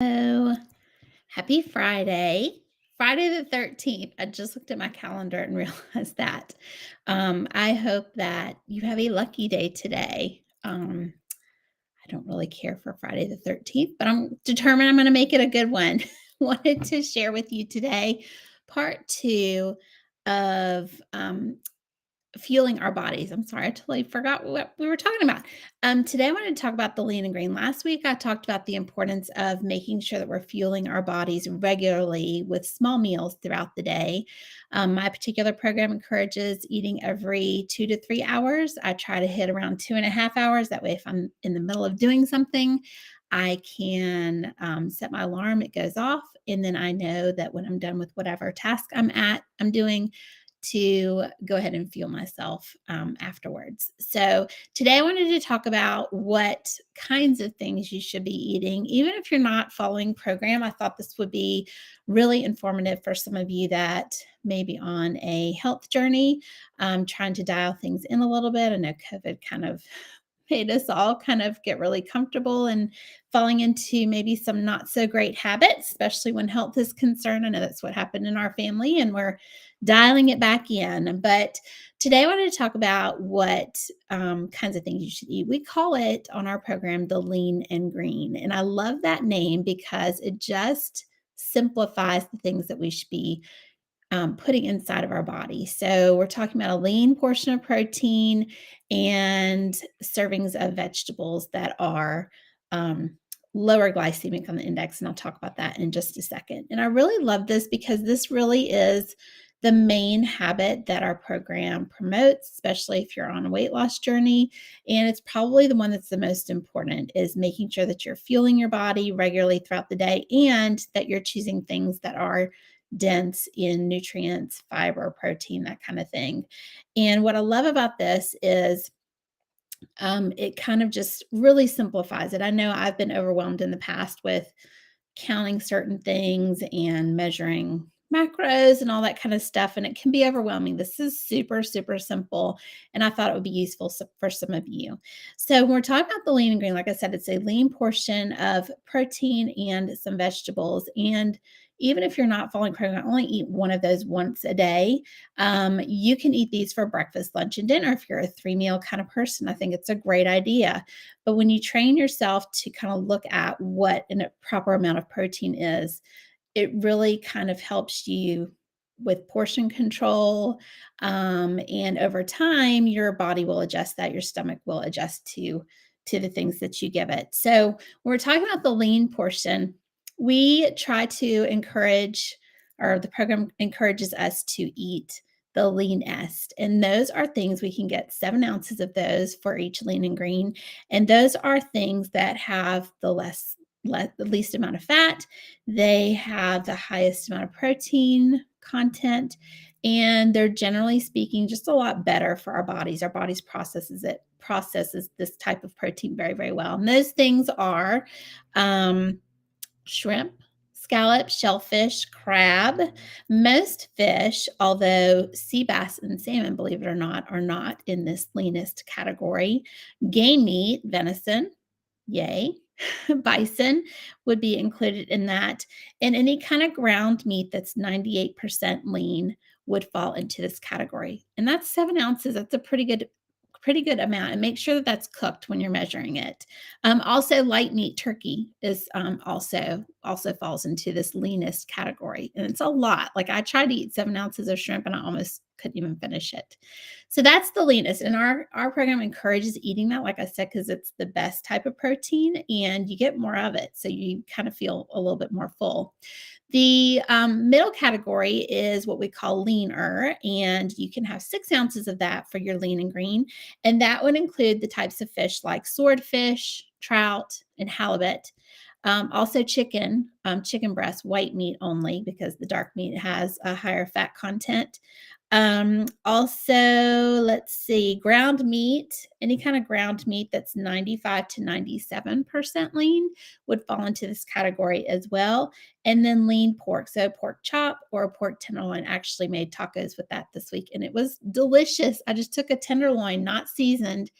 Oh, happy Friday. Friday the 13th. I just looked at my calendar and realized that. I hope that you have a lucky day today. I don't really care for Friday the 13th, but I'm determined I'm going to make it a good one. Wanted to share with you today part two of fueling our bodies. I'm sorry, I totally forgot what we were talking about. Today I wanted to talk about the lean and green. Last week I talked about the importance of making sure that we're fueling our bodies regularly with small meals throughout the day. My particular program encourages eating every 2 to 3 hours. I try to hit around 2.5 hours. That way, if I'm in the middle of doing something, I can set my alarm, it goes off, and then I know that when I'm done with whatever task I'm doing, to go ahead and fuel myself afterwards. So, today I wanted to talk about what kinds of things you should be eating. Even if you're not following program, I thought this would be really informative for some of you that may be on a health journey, trying to dial things in a little bit. I know COVID kind of made us all kind of get really comfortable and falling into maybe some not so great habits, especially when health is concerned. I know that's what happened in our family, and we're dialing it back in. But today I wanted to talk about what kinds of things you should eat. We call it on our program the lean and green. And I love that name because it just simplifies the things that we should be putting inside of our body. So we're talking about a lean portion of protein and servings of vegetables that are lower glycemic on the index. And I'll talk about that in just a second. And I really love this because this really is the main habit that our program promotes, especially if you're on a weight loss journey. And it's probably the one that's the most important, is making sure that you're fueling your body regularly throughout the day and that you're choosing things that are dense in nutrients, fiber, protein, that kind of thing. And what I love about this is it kind of just really simplifies it. I know I've been overwhelmed in the past with counting certain things and measuring macros and all that kind of stuff, and it can be overwhelming. This is super, super simple, and I thought it would be useful for some of you. So, when we're talking about the lean and green, like I said, it's a lean portion of protein and some vegetables. And even if you're not following program, only eat one of those once a day. You can eat these for breakfast, lunch, and dinner. If you're a 3 meal kind of person, I think it's a great idea. But when you train yourself to kind of look at what a proper amount of protein is, it really kind of helps you with portion control. And over time, your body will adjust that, your stomach will adjust to the things that you give it. So when we're talking about the lean portion, we try to encourage, or the program encourages us to eat the leanest. And those are things we can get 7 ounces of those for each lean and green. And those are things that have the least amount of fat. They have the highest amount of protein content, and they're generally speaking just a lot better for our bodies. Our bodies processes this type of protein very, very well. And those things are um, shrimp, scallop, shellfish, crab. Most fish, although sea bass and salmon, believe it or not, are not in this leanest category. Game meat, venison, yay. Bison would be included in that. And any kind of ground meat that's 98% lean would fall into this category. And that's 7 ounces. That's a pretty good amount. And make sure that that's cooked when you're measuring it. Also, light meat turkey is also falls into this leanest category, and it's a lot. Like, I tried to eat 7 ounces of shrimp, and I almost couldn't even finish it. So that's the leanest, and our program encourages eating that, like I said, because it's the best type of protein, and you get more of it, so you kind of feel a little bit more full. The middle category is what we call leaner, and you can have 6 ounces of that for your lean and green. And that would include the types of fish like swordfish, trout, and halibut. Also, chicken breast, white meat only, because the dark meat has a higher fat content. Also, let's see, ground meat, any kind of ground meat that's 95 to 97% lean would fall into this category as well. And then lean pork, so pork chop or a pork tenderloin. Actually made tacos with that this week, and it was delicious. I just took a tenderloin, not seasoned,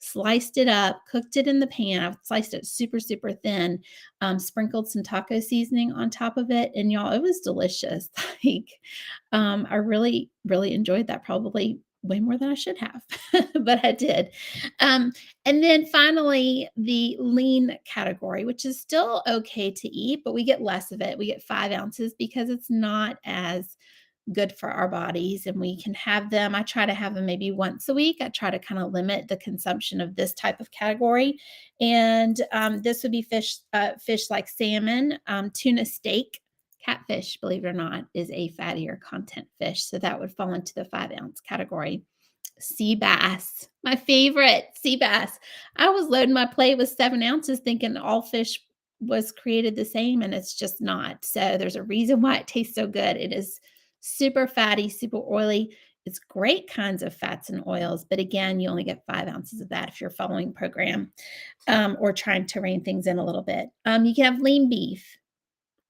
sliced it up, cooked it in the pan. I sliced it super, super thin, sprinkled some taco seasoning on top of it. And y'all, it was delicious. Like, I really, really enjoyed that, probably way more than I should have, but I did. Um, and then finally, the lean category, which is still okay to eat, but we get less of it. We get 5 ounces because it's not as good for our bodies, and we can have them. I try to have them maybe once a week. I try to kind of limit the consumption of this type of category. And this would be fish like salmon, tuna steak. Catfish, believe it or not, is a fattier content fish. So that would fall into the 5 ounce category. Sea bass, my favorite, sea bass. I was loading my plate with 7 ounces thinking all fish was created the same, and it's just not. So there's a reason why it tastes so good. It is super fatty, super oily. It's great kinds of fats and oils. But again, you only get 5 ounces of that if you're following program, or trying to rein things in a little bit. You can have lean beef.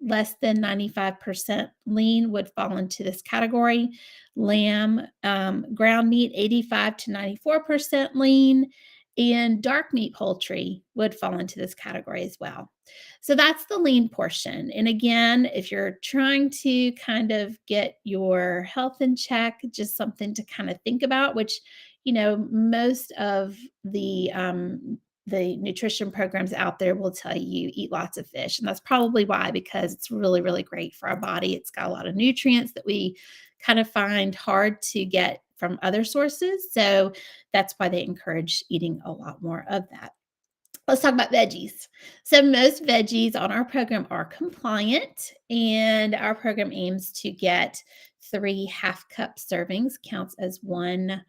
Less than 95% lean would fall into this category. Lamb, ground meat, 85 to 94% lean, and dark meat poultry would fall into this category as well. So that's the lean portion. And again, if you're trying to kind of get your health in check, just something to kind of think about, which, most of the nutrition programs out there will tell you eat lots of fish. And that's probably why, because it's really, really great for our body. It's got a lot of nutrients that we kind of find hard to get from other sources. So that's why they encourage eating a lot more of that. Let's talk about veggies. So, most veggies on our program are compliant, and our program aims to get 3 half cup servings, counts as one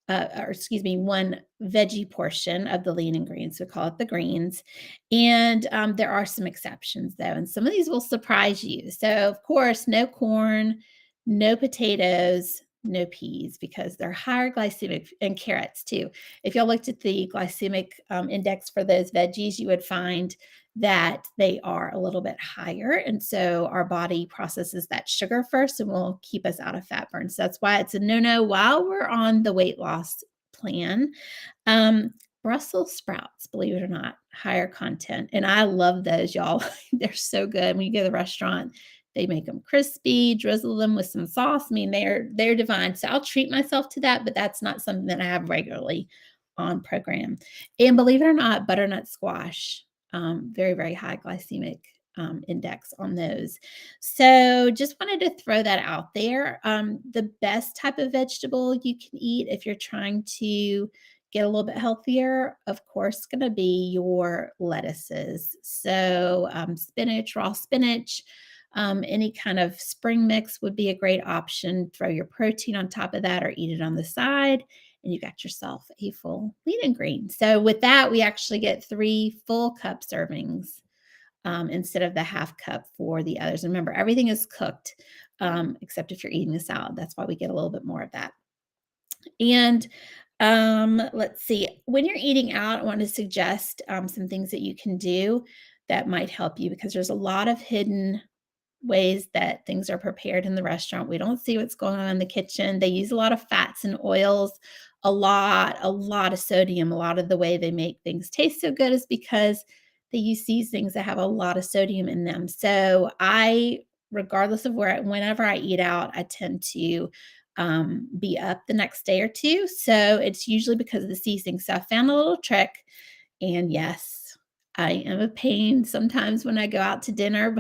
veggie portion of the lean ingredients. We call it the greens. And there are some exceptions, though, and some of these will surprise you. So, of course, no corn, no potatoes, no peas, because they're higher glycemic, and carrots too. If y'all looked at the glycemic index for those veggies, you would find that they are a little bit higher. And so our body processes that sugar first and will keep us out of fat burn. So that's why it's a no no while we're on the weight loss plan. Um, Brussels sprouts, believe it or not, higher content. And I love those, y'all. They're so good. When you go to the restaurant, they make them crispy, drizzle them with some sauce. I mean, they're divine. So I'll treat myself to that, but that's not something that I have regularly on program. And believe it or not, butternut squash, very, very high glycemic index on those. So just wanted to throw that out there. The best type of vegetable you can eat if you're trying to get a little bit healthier, of course, going to be your lettuces. So spinach, raw spinach, any kind of spring mix would be a great option. Throw your protein on top of that or eat it on the side, and you got yourself a full lean and green. So with that, we actually get 3 full cup servings, instead of the half cup for the others. And remember, everything is cooked, except if you're eating a salad. That's why we get a little bit more of that. And let's see, when you're eating out, I want to suggest some things that you can do that might help you, because there's a lot of hidden ways that things are prepared in the restaurant. We don't see what's going on in the kitchen. They use a lot of fats and oils, a lot of sodium. A lot of the way they make things taste so good is because they use these things that have a lot of sodium in them. So regardless of whenever I eat out, I tend to be up the next day or two. So it's usually because of the seasoning. So I found a little trick, and yes, I am a pain sometimes when I go out to dinner,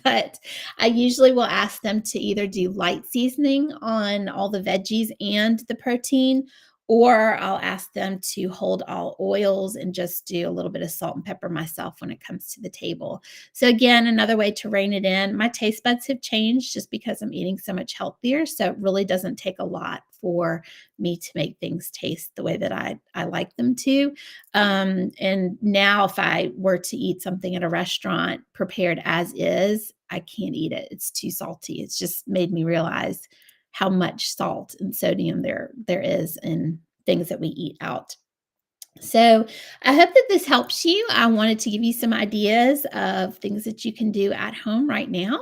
but I usually will ask them to either do light seasoning on all the veggies and the protein, or I'll ask them to hold all oils and just do a little bit of salt and pepper myself when it comes to the table. So again, another way to rein it in. My taste buds have changed just because I'm eating so much healthier. So it really doesn't take a lot for me to make things taste the way that I like them to. And now if I were to eat something at a restaurant prepared as is, I can't eat it. It's too salty. It's just made me realize how much salt and sodium there is in things that we eat out. So I hope that this helps you. I wanted to give you some ideas of things that you can do at home right now.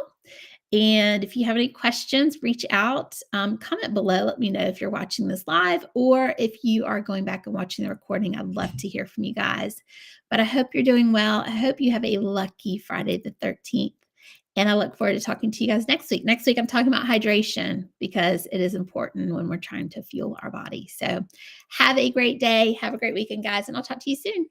And if you have any questions, reach out, comment below. Let me know if you're watching this live or if you are going back and watching the recording. I'd love to hear from you guys. But I hope you're doing well. I hope you have a lucky Friday the 13th. And I look forward to talking to you guys next week. Next week, I'm talking about hydration because it is important when we're trying to fuel our body. So have a great day. Have a great weekend, guys. And I'll talk to you soon.